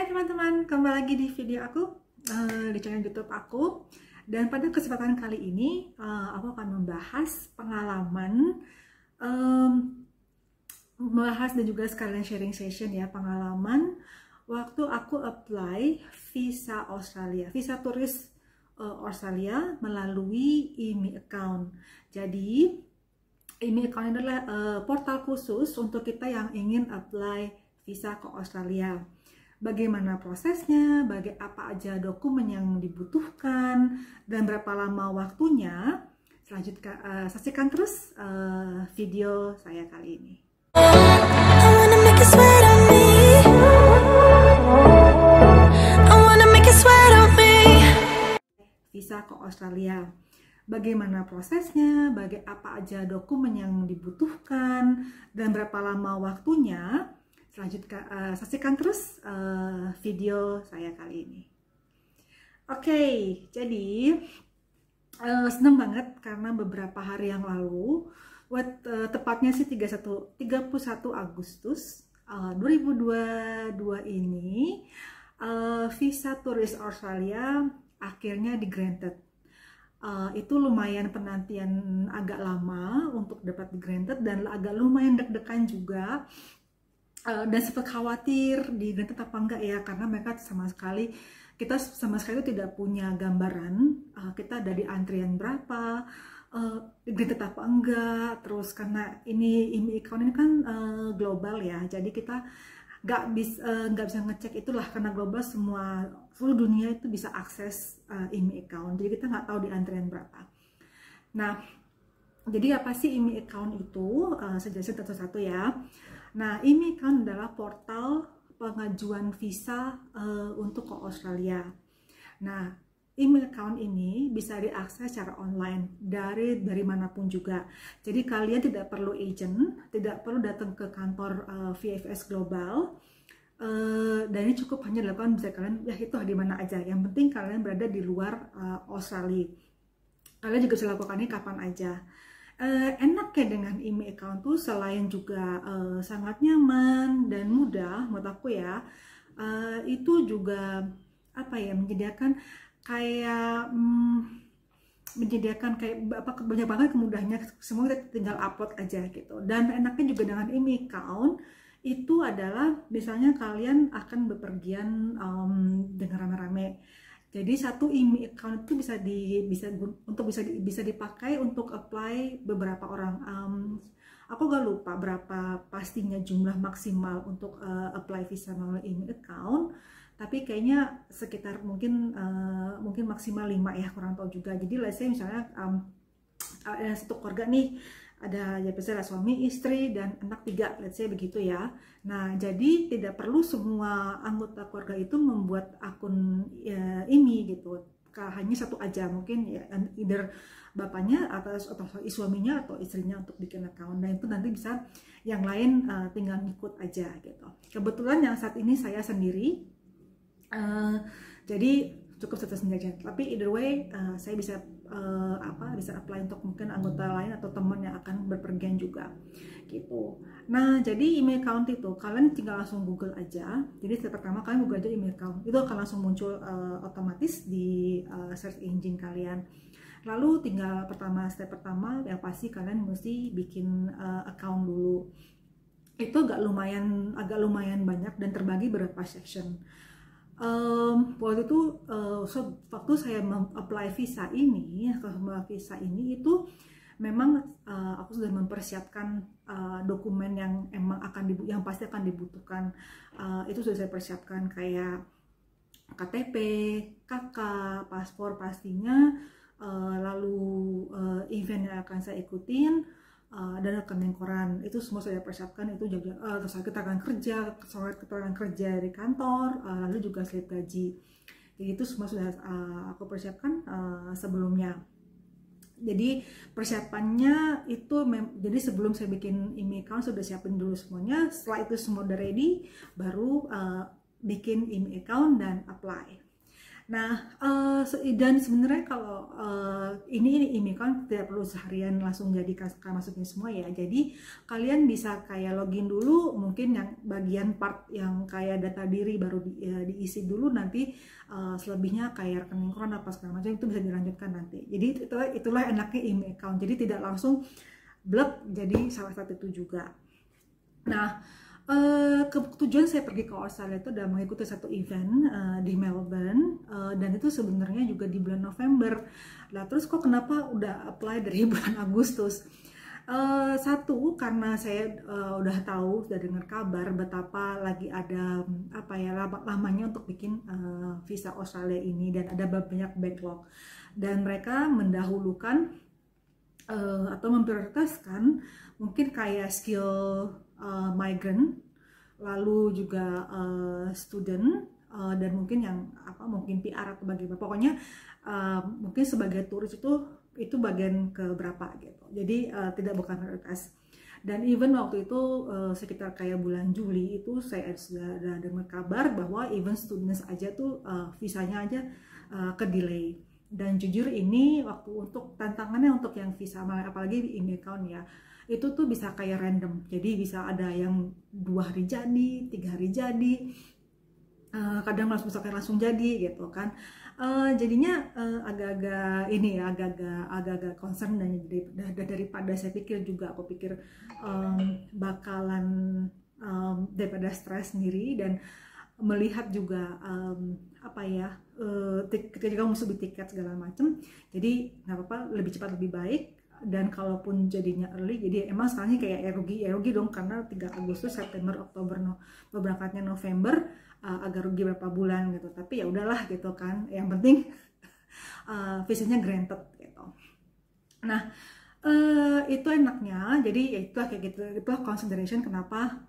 Hai teman-teman, kembali lagi di video aku di channel YouTube aku. Dan pada kesempatan kali ini aku akan membahas pengalaman, membahas dan juga sekalian sharing session ya, pengalaman waktu aku apply visa Australia, visa turis Australia melalui IMI account. Jadi IMI account adalah portal khusus untuk kita yang ingin apply visa ke Australia. Bagaimana prosesnya, apa aja dokumen yang dibutuhkan, dan berapa lama waktunya. Selanjutnya, saksikan terus video saya kali ini. Visa ke Australia. Bagaimana prosesnya, apa aja dokumen yang dibutuhkan, dan berapa lama waktunya. Selanjutnya, saksikan terus video saya kali ini. Oke, jadi senang banget karena beberapa hari yang lalu, tepatnya sih 31 Agustus 2022 ini, visa turis Australia akhirnya di-granted. Itu lumayan penantian agak lama untuk dapat di-granted dan agak lumayan deg-degan juga. Dan sempat khawatir di-granted apa enggak ya, karena kita sama sekali tidak punya gambaran kita ada di antrian berapa, di-granted apa enggak. Terus karena ini IMI account ini kan global ya, jadi kita nggak bisa ngecek itulah, karena global seluruh dunia itu bisa akses IMI account, jadi kita nggak tahu di antrian berapa. Nah, jadi apa sih IMI account itu? Saya jelasin satu-satu ya. Nah, IMI account adalah portal pengajuan visa untuk ke Australia. Nah, IMI account ini bisa diakses secara online dari manapun juga. Jadi kalian tidak perlu agent, tidak perlu datang ke kantor VFS Global. Dan ini cukup hanya dilakukan bisa kalian ya itu di mana aja. Yang penting kalian berada di luar Australia. Kalian juga bisa lakukan ini kapan aja. Enaknya dengan IMI account tuh selain juga sangat nyaman dan mudah menurut aku ya, itu juga apa ya, menyediakan kayak banyak banget kemudahannya, semua kita tinggal upload aja gitu. Dan enaknya juga dengan IMI account itu adalah misalnya kalian akan bepergian dengan rame-rame. Jadi satu IMI account itu bisa dipakai untuk apply beberapa orang. Aku gak lupa berapa pastinya jumlah maksimal untuk apply visa melalui IMI account, tapi kayaknya sekitar mungkin maksimal 5 ya, kurang tahu juga. Jadi let's say misalnya ada satu keluarga nih, ada ya biasanya suami, istri, dan anak 3, let's say begitu ya. Nah, jadi tidak perlu semua anggota keluarga itu membuat akun IMI gitu. Hanya satu aja, mungkin ya either bapaknya atau suaminya atau istrinya untuk bikin account. Dan itu nanti bisa yang lain tinggal ngikut aja gitu. Kebetulan yang saat ini saya sendiri, jadi cukup satu sendiri. Tapi either way saya bisa apply untuk mungkin anggota lain atau teman yang akan berpergian juga gitu. Nah, jadi IMI account itu kalian tinggal langsung Google aja. Jadi step pertama kalian Google aja IMI account, itu akan langsung muncul otomatis di search engine kalian. Lalu tinggal step pertama yang pasti kalian mesti bikin account dulu. Itu agak lumayan banyak dan terbagi beberapa section. Waktu itu waktu saya apply visa ini itu memang aku sudah mempersiapkan dokumen yang pasti akan dibutuhkan. Itu sudah saya persiapkan kayak KTP, KK, paspor pastinya, lalu event yang akan saya ikutin, dan rekening koran. Itu semua saya persiapkan. Itu juga terus keterangan kerja dari kantor, lalu juga slip gaji. Jadi itu semua sudah aku persiapkan sebelumnya. Jadi persiapannya itu jadi sebelum saya bikin IMI account sudah siapin dulu semuanya. Setelah itu semua udah ready, baru bikin IMI account dan apply. Nah, dan sebenarnya kalau ini kan tidak perlu seharian langsung jadi masukin semua ya. Jadi kalian bisa kayak login dulu, mungkin yang bagian part yang kayak data diri baru diisi dulu, nanti selebihnya kayak rekening koran apa segala macam itu bisa dilanjutkan nanti. Jadi itulah enaknya email account. Jadi tidak langsung blok, jadi salah satu itu juga. Nah, tujuan saya pergi ke Australia itu udah mengikuti satu event di Melbourne, dan itu sebenarnya juga di bulan November. Nah, terus kok kenapa udah apply dari bulan Agustus? Satu, karena saya udah tahu, udah dengar kabar betapa lagi ada lamanya untuk bikin visa Australia ini, dan ada banyak backlog, dan mereka mendahulukan atau memprioritaskan mungkin kayak skill migrant, lalu juga student, dan mungkin yang mungkin PR atau bagaimana, pokoknya mungkin sebagai turis itu bagian keberapa gitu. Jadi bukan prioritas. Dan even waktu itu sekitar kayak bulan Juli itu saya sudah dengar kabar bahwa even students aja tuh visanya aja ke delay. Dan jujur ini waktu untuk tantangannya untuk yang visa, apalagi di email account ya, itu tuh bisa kayak random. Jadi bisa ada yang 2 hari jadi, 3 hari jadi, kadang langsung jadi gitu kan. Jadinya agak-agak concern, dan daripada saya pikir juga, aku pikir bakalan daripada stres sendiri dan melihat juga ketika kamu mesti beli tiket segala macem, jadi nggak apa-apa, lebih cepat lebih baik. Dan kalaupun jadinya early, jadi emang sekarang kayak rugi dong, karena 3 Agustus, September, Oktober, berangkatnya November, agak rugi berapa bulan gitu. Tapi ya udahlah gitu kan, yang penting visanya granted gitu. Nah, itu enaknya, jadi ya itu kayak gitu, itulah consideration kenapa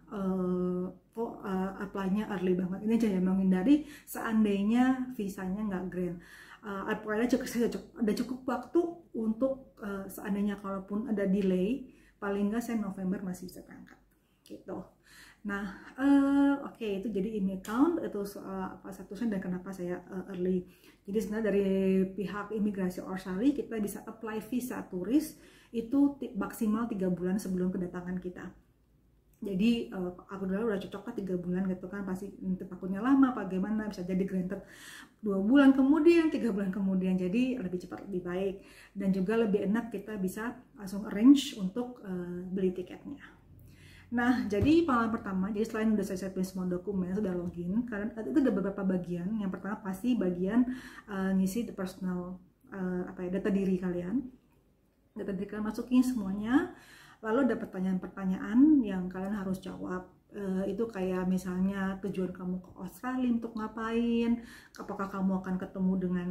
apply-nya early banget. Ini jangan menghindari seandainya visanya nggak grant. Ada cukup waktu untuk seandainya kalaupun ada delay, paling nggak saya November masih bisa berangkat gitu. Nah, oke, itu jadi email account itu satunya, dan kenapa saya early. Jadi sebenarnya dari pihak imigrasi Australia kita bisa apply visa turis itu maksimal 3 bulan sebelum kedatangan kita. Jadi aku udah cocok lah 3 bulan gitu kan, pasti takutnya lama bagaimana, bisa jadi granted 2 bulan kemudian, 3 bulan kemudian. Jadi lebih cepat lebih baik, dan juga lebih enak, kita bisa langsung arrange untuk beli tiketnya. Nah, jadi pengalaman pertama, jadi selain udah saya siapin semua dokumen, sudah login, karena itu ada beberapa bagian. Yang pertama pasti bagian ngisi the personal data diri kalian. Data diri kalian masukin semuanya. Lalu ada pertanyaan-pertanyaan yang kalian harus jawab. Itu kayak misalnya tujuan kamu ke Australia untuk ngapain, apakah kamu akan ketemu dengan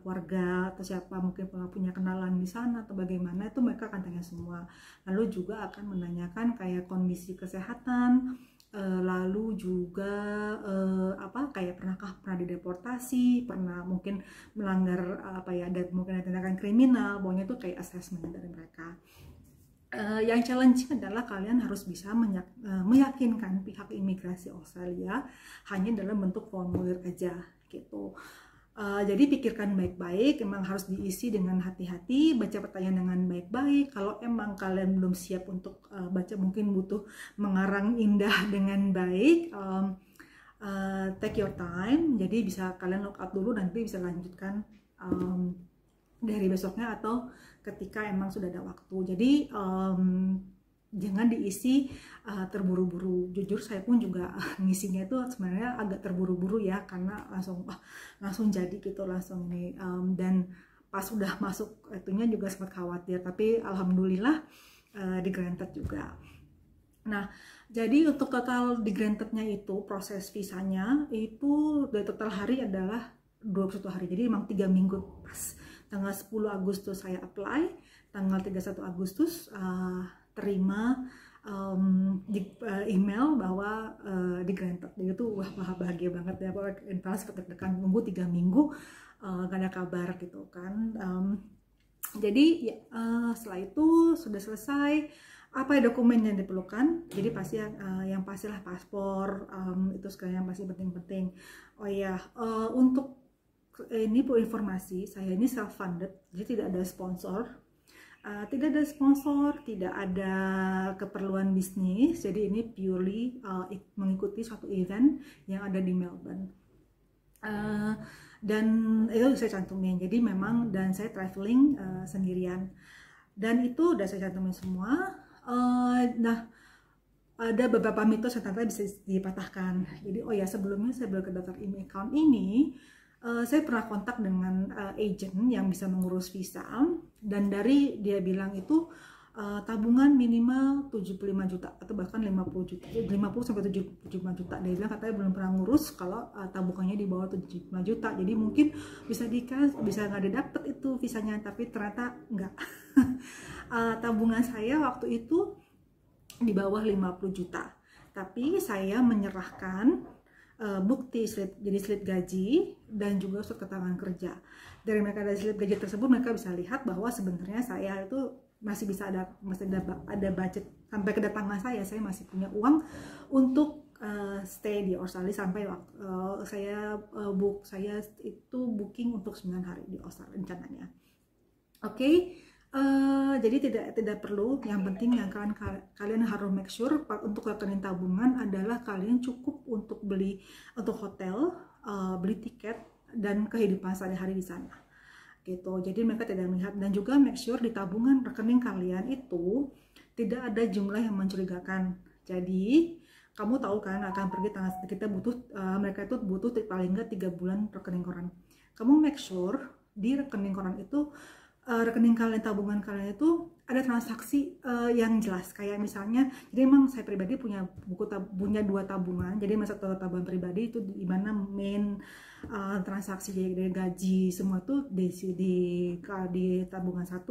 keluarga atau siapa, mungkin punya kenalan di sana atau bagaimana, itu mereka akan tanya semua. Lalu juga akan menanyakan kayak kondisi kesehatan, lalu juga kayak pernah dideportasi, pernah mungkin melanggar mungkin ada tindakan kriminal, pokoknya itu kayak assessment dari mereka. Yang challenging adalah kalian harus bisa meyakinkan pihak imigrasi Australia hanya dalam bentuk formulir aja gitu. Jadi pikirkan baik-baik, emang harus diisi dengan hati-hati, baca pertanyaan dengan baik-baik. Kalau emang kalian belum siap untuk baca, mungkin butuh mengarang indah dengan baik, take your time. Jadi bisa kalian look out dulu, nanti bisa lanjutkan dari besoknya atau ketika emang sudah ada waktu. Jadi jangan diisi terburu-buru. Jujur saya pun juga ngisinya itu sebenarnya agak terburu-buru ya, karena langsung jadi gitu, langsung ini. Dan pas sudah masuk itunya juga sempat khawatir, tapi alhamdulillah di granted juga. Nah, jadi untuk total di grantednya itu, proses visanya itu dari total hari adalah 21 hari. Jadi memang 3 minggu pas. Tanggal 10 Agustus saya apply, tanggal 31 Agustus terima email bahwa di granted. Jadi itu wah bahagia banget ya, entah seperti deg-degan nunggu 3 minggu gak ada kabar gitu kan. Jadi ya, setelah itu sudah selesai, Apa ya dokumen yang diperlukan? Jadi pasti yang pastilah paspor, itu sekalian yang pasti penting-penting. Oh ya, untuk ini Bu informasi, saya ini self funded, jadi tidak ada sponsor. Tidak ada sponsor, tidak ada keperluan bisnis, jadi ini purely mengikuti suatu event yang ada di Melbourne. Dan itu saya cantumin, jadi memang, dan saya traveling sendirian, dan itu udah saya cantumin semua. Nah, ada beberapa mitos yang ternyata bisa dipatahkan. Jadi oh ya, sebelumnya saya ke daftar email account ini, saya pernah kontak dengan agent yang bisa mengurus visa, dan dari dia bilang itu tabungan minimal 75 juta atau bahkan 50 juta, 50 sampai 75 juta. Dia bilang katanya belum pernah ngurus kalau tabungannya di bawah 75 juta. Jadi mungkin bisa nggak didapet itu visanya, tapi ternyata enggak. Tabungan saya waktu itu di bawah 50 juta. Tapi saya menyerahkan bukti slip, jadi slip gaji dan juga surat keterangan kerja. Dari mereka dari slip gaji tersebut mereka bisa lihat bahwa sebenarnya saya itu masih ada budget sampai kedatangan saya masih punya uang untuk stay di Australia sampai waktu saya itu booking untuk 9 hari di Australia rencananya. Oke. Jadi tidak perlu, yang penting yang kalian harus make sure untuk rekening tabungan adalah kalian cukup untuk beli untuk hotel, beli tiket dan kehidupan sehari-hari di sana gitu. Jadi mereka tidak melihat, dan juga make sure di tabungan rekening kalian itu tidak ada jumlah yang mencurigakan. Jadi kamu tahu kan akan pergi kita butuh mereka itu butuh paling nggak 3 bulan rekening koran. Kamu make sure di rekening koran itu rekening kalian, tabungan kalian itu ada transaksi yang jelas. Kayak misalnya, jadi emang saya pribadi punya punya 2 tabungan. Jadi satu tabungan pribadi itu di mana main transaksi dari gaji semua tuh di tabungan 1.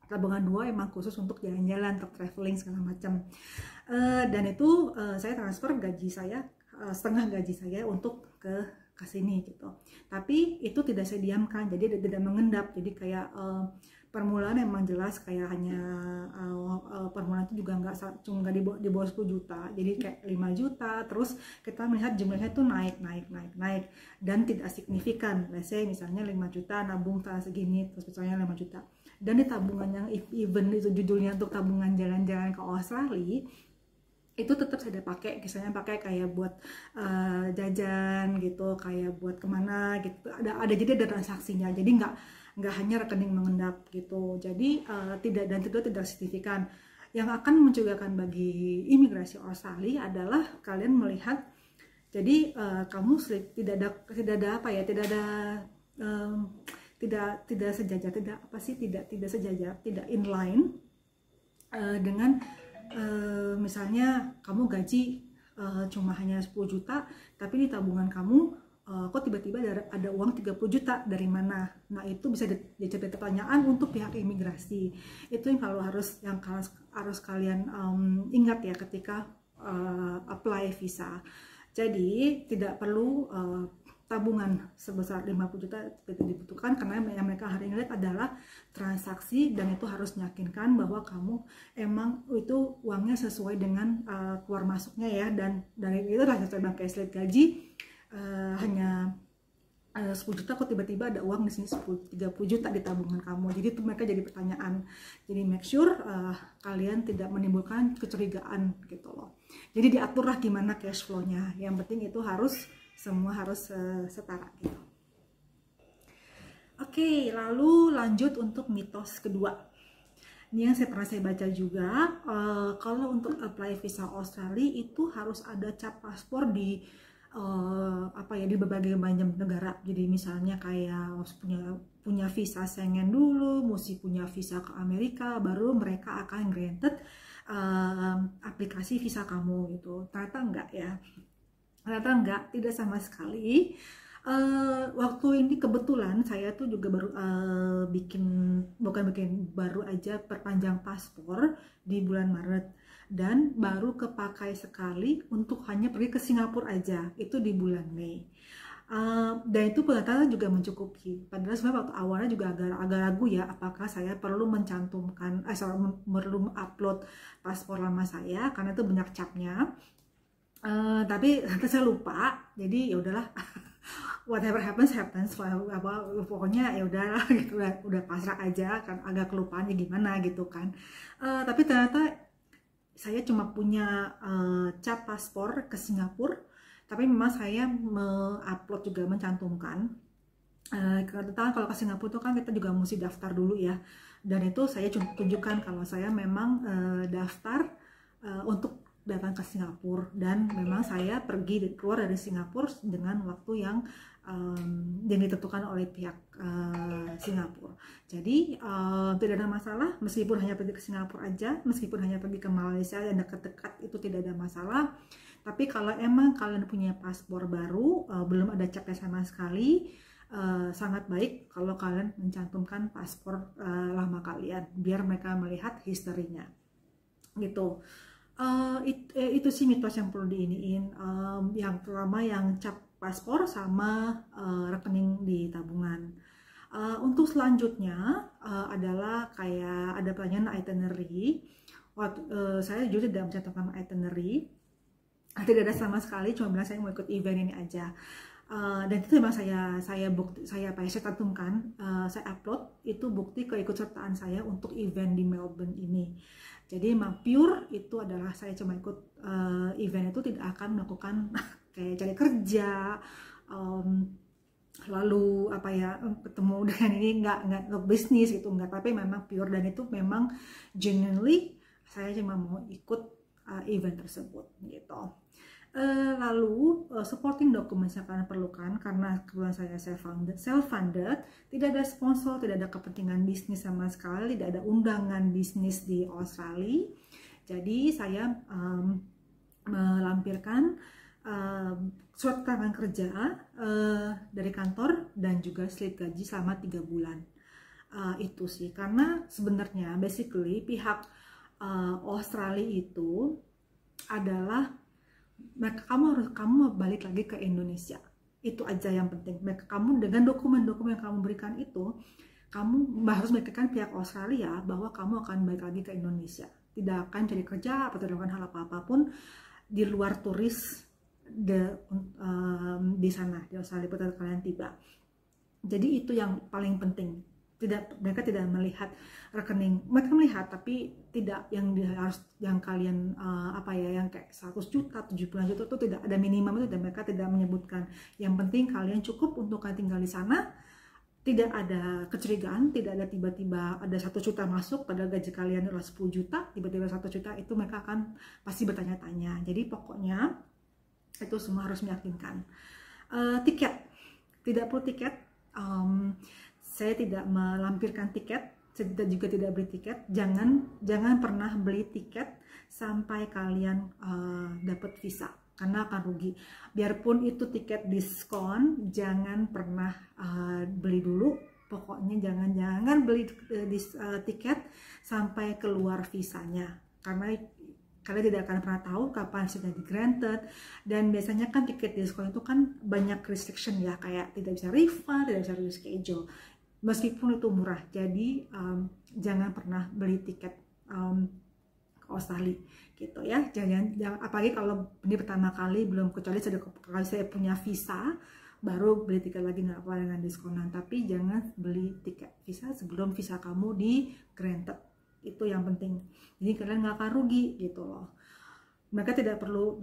Tabungan 2 emang khusus untuk jalan-jalan, untuk traveling segala macam. Dan itu saya transfer gaji saya, setengah gaji saya untuk ke sini gitu. Tapi itu tidak saya diamkan, jadi tidak mengendap. Jadi kayak permulaan emang jelas kayak hanya permulaan itu juga nggak di bawah 10 juta. Jadi kayak 5 juta, terus kita melihat jumlahnya tuh naik dan tidak signifikan. Let's say misalnya 5 juta nabung segini, terus misalnya 5 juta. Dan di tabungan yang even itu judulnya untuk tabungan jalan-jalan ke Australia, itu tetap saya pakai, misalnya pakai kayak buat jajan gitu, kayak buat kemana gitu, jadi ada transaksinya, jadi nggak hanya rekening mengendap gitu. Jadi tidak signifikan. Yang akan mencurigakan bagi imigrasi Australia adalah kalian melihat, jadi kamu tidak sejajar, tidak inline dengan misalnya kamu gaji cuma hanya 10 juta, tapi di tabungan kamu kok tiba-tiba ada uang 30 juta dari mana? Nah, itu bisa jadi pertanyaan untuk pihak imigrasi. Itu yang harus kalian ingat ya ketika apply visa. Jadi tidak perlu tabungan sebesar 50 juta dibutuhkan, karena yang mereka hari ini lihat adalah transaksi, dan itu harus meyakinkan bahwa kamu emang itu uangnya sesuai dengan keluar masuknya ya. Dan dari itu saya pakai slip gaji hanya 10 juta, kok tiba-tiba ada uang di sini 30 juta di tabungan kamu. Jadi itu mereka jadi pertanyaan. Jadi make sure kalian tidak menimbulkan kecurigaan gitu loh. Jadi diaturlah gimana cash flow-nya. Yang penting itu semua harus setara gitu. Oke, lalu lanjut untuk mitos kedua. Ini yang pernah saya baca juga, kalau untuk apply visa Australia itu harus ada cap paspor di berbagai macam negara. Jadi misalnya kayak punya visa Schengen dulu, mesti punya visa ke Amerika, baru mereka akan granted aplikasi visa kamu gitu. Ternyata enggak ya. Ternyata enggak, tidak sama sekali. Waktu ini kebetulan saya tuh juga baru baru aja perpanjang paspor di bulan Maret, dan baru kepakai sekali untuk hanya pergi ke Singapura aja, itu di bulan Mei. Dan itu ternyata juga mencukupi. Padahal sebenarnya waktu awalnya juga agak ragu ya, apakah saya perlu mencantumkan, perlu upload paspor lama saya karena itu banyak capnya. Tapi ternyata saya lupa, jadi ya udahlah. Whatever happens happens, pokoknya ya udahlah gitu, udah pasrah aja kan, agak kelupaannya gimana gitu kan. Tapi ternyata saya cuma punya cap paspor ke Singapura, tapi memang saya upload juga mencantumkan. Karena kalau ke Singapura itu kan kita juga mesti daftar dulu ya, dan itu saya tunjukkan kalau saya memang daftar untuk datang ke Singapura, dan memang saya pergi keluar dari Singapura dengan waktu yang ditentukan oleh pihak Singapura. Jadi tidak ada masalah, meskipun hanya pergi ke Singapura aja, meskipun hanya pergi ke Malaysia yang dekat-dekat, itu tidak ada masalah. Tapi kalau emang kalian punya paspor baru, belum ada capnya sama sekali, sangat baik kalau kalian mencantumkan paspor lama kalian, biar mereka melihat historinya gitu. Itu sih mitos yang perlu diiniin. Yang pertama yang cap paspor sama rekening di tabungan. Untuk selanjutnya adalah kayak ada pertanyaan itinerary. Saya juga tidak mencantumkan itinerary, tidak ada sama sekali, cuma bilang saya mau ikut event ini aja. Dan itu memang saya cantumkan, saya upload itu bukti keikutsertaan saya untuk event di Melbourne ini. Jadi memang pure itu adalah saya cuma ikut event itu, tidak akan melakukan kayak cari kerja, lalu apa ya, ketemu dengan ini, nggak bisnis gitu, nggak, tapi memang pure, dan itu memang genuinely saya cuma mau ikut event tersebut gitu. Lalu supporting documents yang kalian perlukan, karena kebetulan saya self-funded, tidak ada sponsor, tidak ada kepentingan bisnis sama sekali, tidak ada undangan bisnis di Australia. Jadi saya melampirkan surat keterangan kerja dari kantor dan juga slip gaji selama 3 bulan. Itu sih, karena sebenarnya basically pihak Australia itu adalah kamu balik lagi ke Indonesia, itu aja yang penting. Kamu dengan dokumen-dokumen yang kamu berikan itu, kamu harus membuktikan pihak Australia bahwa kamu akan balik lagi ke Indonesia, tidak akan cari kerja atau tidak akan hal apapun di luar turis di sana di Australia pada kalian tiba. Jadi itu yang paling penting. Mereka tidak melihat rekening, mereka melihat tapi tidak yang kalian yang kayak 100 juta, 70 juta itu tidak ada minimum itu, dan mereka tidak menyebutkan. Yang penting kalian cukup untuk kalian tinggal di sana, tidak ada kecurigaan, tidak ada tiba-tiba ada 1 juta masuk padahal gaji kalian adalah 10 juta, tiba-tiba 1 juta, itu mereka akan pasti bertanya-tanya. Jadi pokoknya itu semua harus meyakinkan. Tiket, tidak perlu tiket. Saya tidak melampirkan tiket, saya juga tidak beli tiket. Jangan pernah beli tiket sampai kalian dapat visa, karena akan rugi. Biarpun itu tiket diskon, jangan pernah beli dulu. Pokoknya jangan beli tiket sampai keluar visanya, karena kalian tidak akan pernah tahu kapan sudah di granted. Dan biasanya kan tiket diskon itu kan banyak restriction ya, kayak tidak bisa refund, tidak bisa reschedule, meskipun itu murah. Jadi jangan pernah beli tiket ke Australia gitu ya. Jangan apalagi kalau ini pertama kali, belum, kecuali saya punya visa baru beli tiket lagi, nggak apa dengan diskonan. Tapi jangan beli tiket visa sebelum visa kamu di granted, itu yang penting. Jadi kalian nggak akan rugi gitu loh. Kita tidak perlu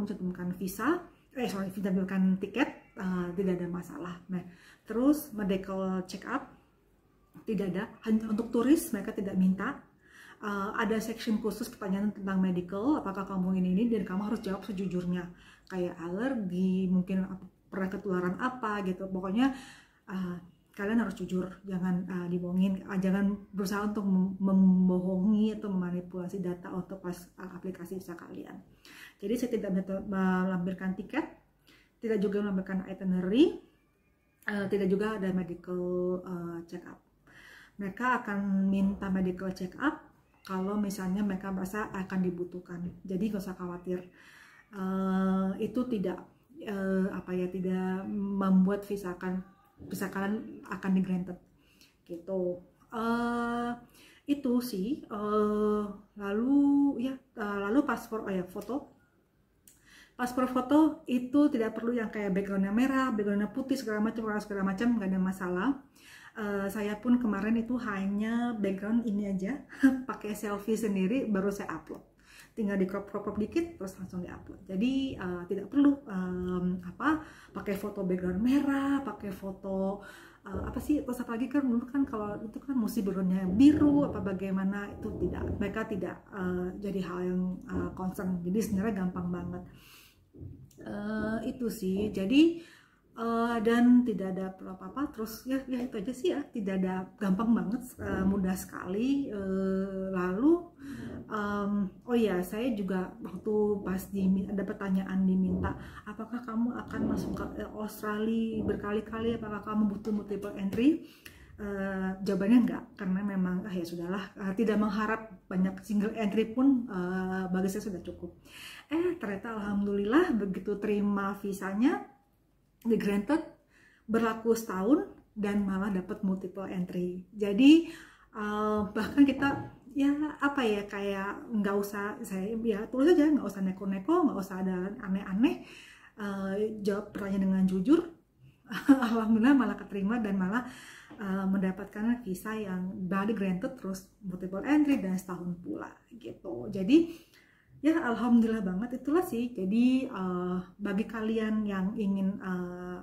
mencantumkan visa, mencantumkan tiket, tidak ada masalah. Nah, terus medical check up tidak ada, hanya untuk turis mereka tidak minta. Ada section khusus pertanyaan tentang medical, apakah kamu ini, dan kamu harus jawab sejujurnya, kayak alergi, mungkin pernah ketularan apa gitu. Pokoknya kalian harus jujur, jangan dibohongin, jangan berusaha untuk membohongi atau memanipulasi data untuk pas aplikasi visa kalian. Jadi saya tidak melampirkan tiket, tidak juga melampirkan itinerary, tidak juga ada medical check up. Mereka akan minta medical check up kalau misalnya mereka merasa akan dibutuhkan. Jadi nggak usah khawatir, itu tidak apa ya, tidak membuat visa kalian akan di granted gitu. Itu sih. Lalu ya, lalu paspor, paspor foto itu tidak perlu yang kayak backgroundnya merah, backgroundnya putih, segala macam, nggak ada masalah. Saya pun kemarin itu hanya background ini aja, pakai selfie sendiri, baru saya upload. Tinggal di crop dikit, terus langsung di-upload. Jadi tidak perlu pakai foto background merah, pakai foto apa sih, terus apalagi kan dulu kan kalau itu kan mesti backgroundnya biru apa bagaimana, itu tidak, mereka tidak jadi hal yang concern. Jadi sebenarnya gampang banget. Itu sih. Jadi dan tidak ada perlu apa-apa, terus ya itu aja sih ya, tidak ada, gampang banget, mudah sekali. Lalu oh ya, saya juga waktu pas ada pertanyaan diminta, apakah kamu akan masuk ke Australia berkali-kali, apakah kamu butuh multiple entry? Jawabannya enggak, karena memang ya sudahlah, tidak mengharap banyak single entry pun bagi saya sudah cukup. Ternyata alhamdulillah begitu terima visanya di granted, berlaku setahun dan malah dapat multiple entry. Jadi bahkan kita ya apa ya, kayak nggak usah, saya ya tulis aja, nggak usah neko-neko, nggak usah ada aneh-aneh, jawab pertanyaan dengan jujur. Alhamdulillah malah keterima dan malah mendapatkan visa yang balik granted, terus multiple entry dan setahun pula gitu. Jadi ya alhamdulillah banget, itulah sih. Jadi bagi kalian yang ingin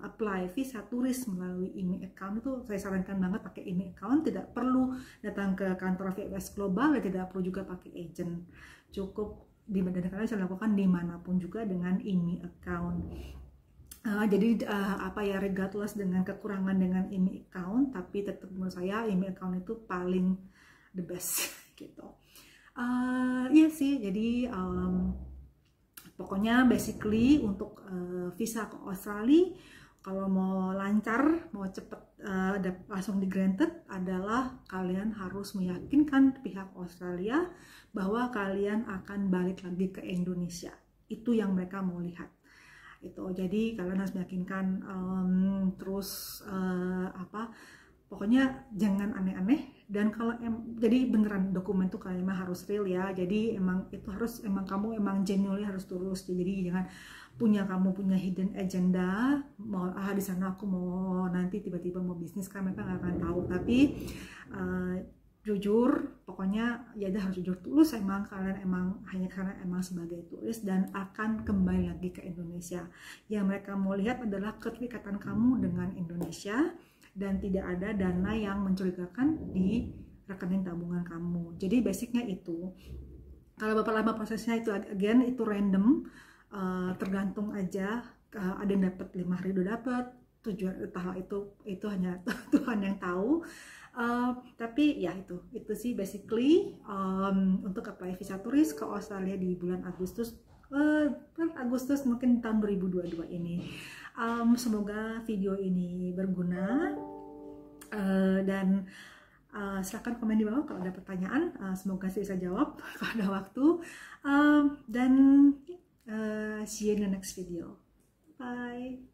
apply visa turis melalui IMI account, itu saya sarankan banget pakai IMI account. Tidak perlu datang ke kantor VFS Global, dan tidak perlu juga pakai agent. Cukup dan kalian bisa lakukan dimanapun juga dengan IMI account. Jadi apa ya, regardless dengan kekurangan dengan IMI account, tapi tetap menurut saya IMI account itu paling the best gitu. Iya sih, jadi pokoknya basically untuk visa ke Australia, kalau mau lancar, mau cepet langsung di granted, adalah kalian harus meyakinkan pihak Australia bahwa kalian akan balik lagi ke Indonesia. Itu yang mereka mau lihat. Itu jadi kalian harus meyakinkan, terus pokoknya jangan aneh-aneh. Dan kalau jadi beneran dokumen tuh kalian emang harus real ya, jadi emang itu harus, emang kamu emang genuinely harus tulus. Jadi jangan kamu punya hidden agenda, mau di sana aku mau nanti tiba-tiba mau bisnis, kan mereka nggak akan tahu. Tapi jujur, pokoknya ya harus jujur, tulus emang kalian emang hanya karena emang sebagai turis dan akan kembali lagi ke Indonesia. Yang mereka mau lihat adalah keterikatan kamu dengan Indonesia dan tidak ada dana yang mencurigakan di rekening tabungan kamu. Jadi basicnya itu. Kalau berapa lama prosesnya itu again itu random, tergantung aja. Ada yang dapat 5 hari udah dapat, tujuan itu hanya Tuhan yang tahu. Tapi ya itu sih basically untuk apply visa turis ke Australia di bulan Agustus mungkin tahun 2022 ini. Semoga video ini berguna, dan silahkan komen di bawah kalau ada pertanyaan. Semoga saya bisa jawab kalau ada waktu, dan see you in the next video. Bye.